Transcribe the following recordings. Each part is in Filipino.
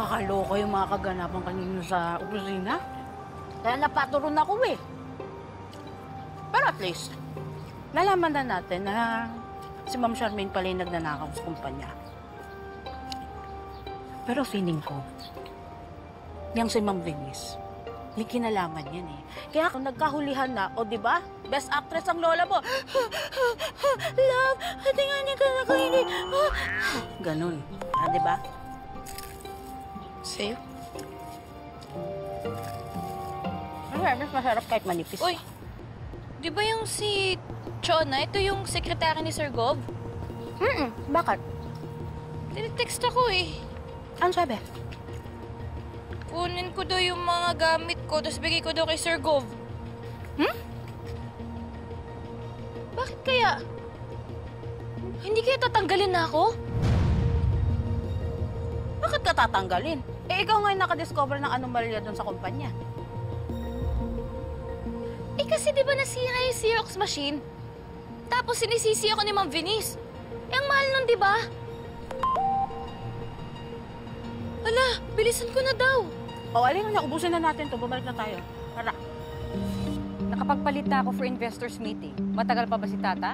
Nakakaloka yung mga kaganapan kanina sa opisina. Kaya napaturon ako eh. Pero at least, nalaman na natin na si Ma'am Charmaine pala yung nagnanakaw sa kumpanya. Pero feeling ko, yang si Ma'am Venice, may kinalaman yan eh. Kaya kung nagkahulihan na, o diba, best actress ang lola mo. Love, hati nga niya ka na kainin. Ganun. Ah, diba? Safe? Mas masarap kahit manipis. Uy, di ba yung si Chona, ito yung sekretary ni Sir Gov? Bakit? Tinitext ako eh. Ano sabi? Kunin ko daw yung mga gamit ko, tapos bigay ko daw kay Sir Gov. Bakit kaya? Hindi kaya tatanggalin na ako? Bakit ka tatanggalin? Eh, ikaw ngayon nakadiscover ng anomalya doon sa kumpanya. Eh kasi di ba nasira yung Xerox machine? Tapos sinisisi ako ni Ma'am Venice. Eh ang mahal nun, di ba? Ala, bilisan ko na daw. O, alin na, ubusin na natin to. Bumalik na tayo. Tara. Nakapagpalit na ako for investors meeting. Matagal pa ba si Tata?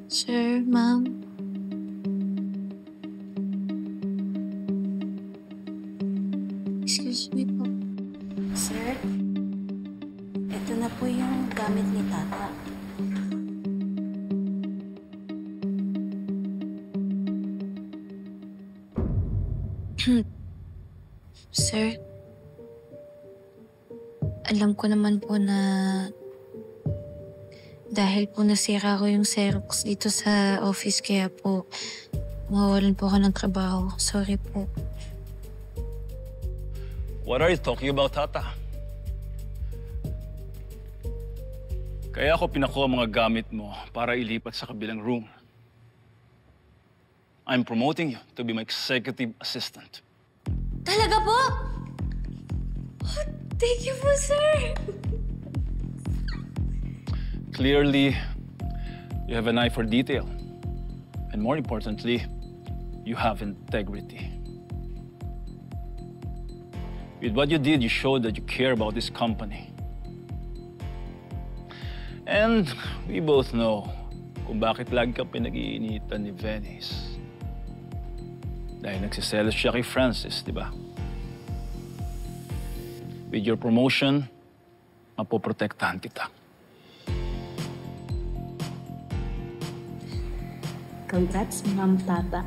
Sir, Ma'am. Excuse me po. Sir, ito na po yung gamit ni Tata. Sir, alam ko naman po na dahil po nasira ko yung Xerox dito sa office kaya po mawawalan po ako ng trabaho. Sorry po. What are you talking about, Tata? Kaya ako pinakuha mga gamit mo para ilipat sa kabilang room. I'm promoting you to be my executive assistant. Talaga po? Oh, thank you po, sir. Clearly, you have an eye for detail. And more importantly, you have integrity. With what you did, you showed that you care about this company. And we both know kung bakit lagi ka pinag-iinitan ni Venice. Dahil nagsiselos siya kay Francis, di ba? With your promotion, mapoprotektahan kita. Congrats, Ma'am Tata.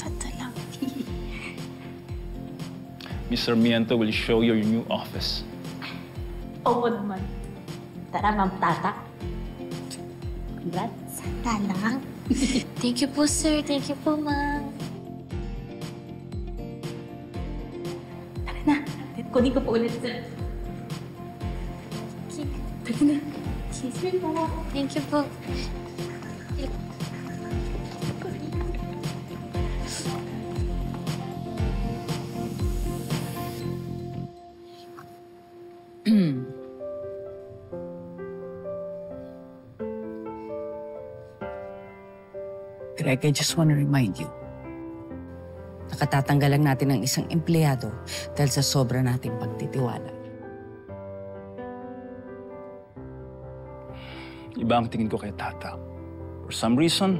Tata lang. Mr. Miento will show you your new office. Oo naman. Tara, Ma'am Tata. Congrats. Tata lang. Thank you po, sir. Thank you po, ma'am. Tara na. Kunin ko po ulit, sir. Tara na. Sige po. Thank you po. Greg, I just want to remind you, nakatatanggal lang natin ng isang empleyado dahil sa sobra nating pagtitiwala. Iba ang tingin ko kay Tata. For some reason,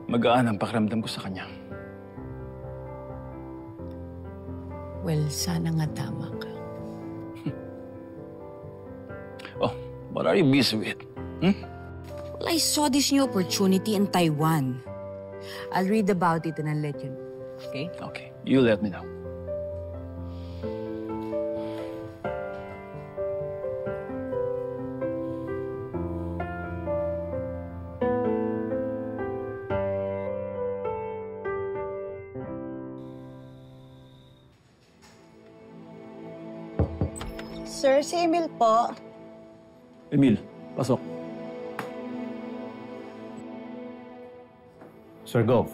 magaan ang pakiramdam ko sa kanya. Well, sana nga tama ka. Oh, what are you busy with? Well, I saw this new opportunity in Taiwan. I'll read about it and I'll let you know. Okay? Okay, you let me know. Sir, si Emil po. Emil, pasok. Sir Gov,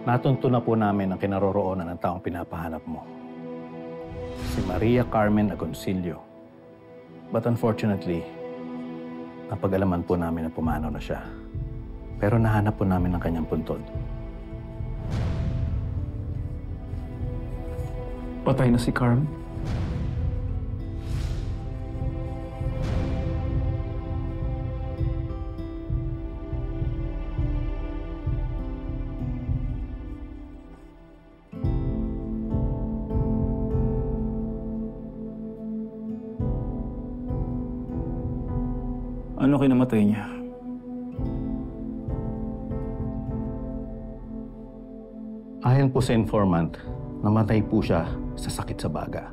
natunto na po namin ang kinaroroonan ng taong pinapahanap mo. Si Maria Carmen Agoncillo. But unfortunately, napag-alaman po namin na pumanaw na siya. Pero nahanap po namin ang kanyang puntod. Patay na si Carmen? Ano kinamatay niya? Ayon po sa informant, namatay po siya sa sakit sa baga.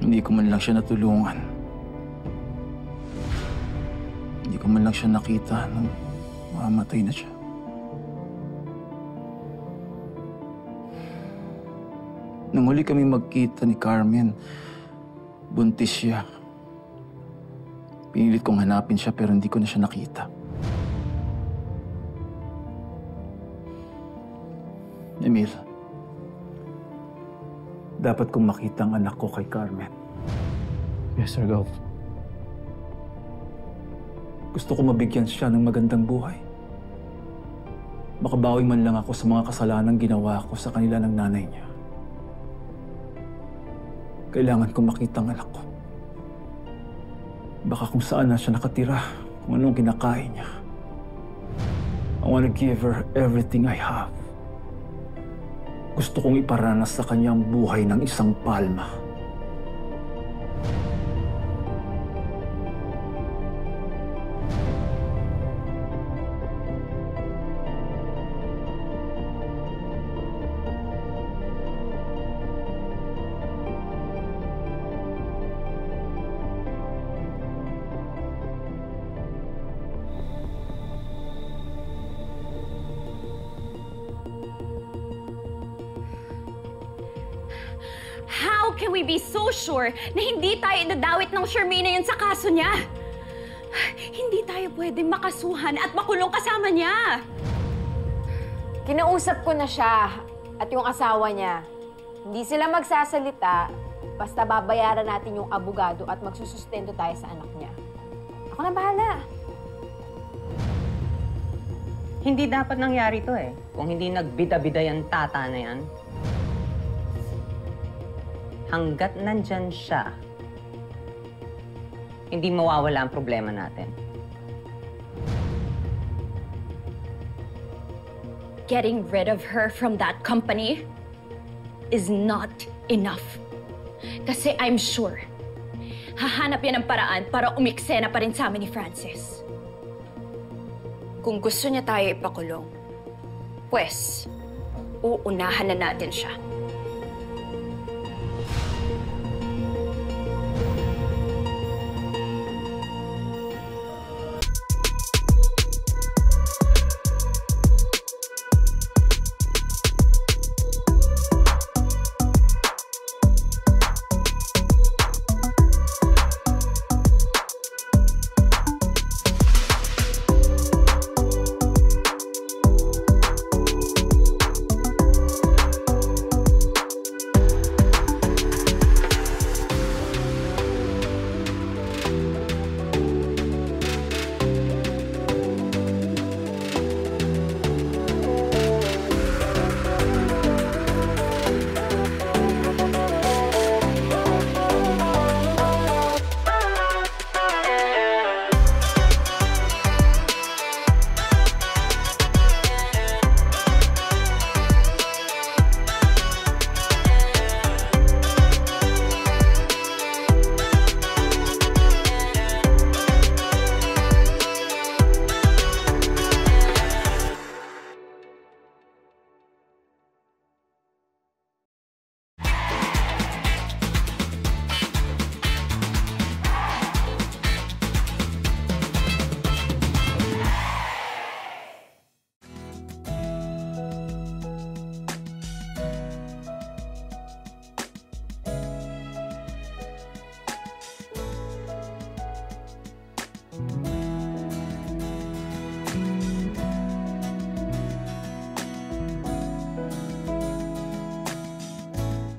Hindi ko man lang siya natulungan. Hindi ko man lang siya nakita nung mamamatay na siya. Nang huli kami magkita ni Carmen, buntis siya. Pinilit kong hanapin siya pero hindi ko na siya nakita. Emil, dapat kong makita ang anak ko kay Carmen. Yes, Sir Gov. Gusto ko mabigyan siya ng magandang buhay. Makabawi man lang ako sa mga kasalanang ginawa ko sa kanila ng nanay niya. Kailangan ko makita ang anak ko. Baka kung saan na siya nakatira, kung anong kinakain niya. I want to give her everything I have. Gusto kong iparanas sa kanya ang buhay ng isang palma. How can we be so sure na hindi tayo idadawit ng Shermaine na yun sa kaso niya? Hindi tayo pwedeng makasuhan at makulong kasama niya. Kinausap ko na siya at yung asawa niya. Hindi sila magsasalita basta babayaran natin yung abogado at magsusustento tayo sa anak niya. Ako na bahala. Hindi dapat nangyari to eh. Kung hindi nagbida-bida yung tata na yan. Hanggat nandyan siya, hindi mawawala ang problema natin. Getting rid of her from that company is not enough. Kasi I'm sure, hahanap yan ng paraan para umiksena pa rin sa amin ni Francis. Kung gusto niya tayo ipakulong, pues, uunahan na natin siya.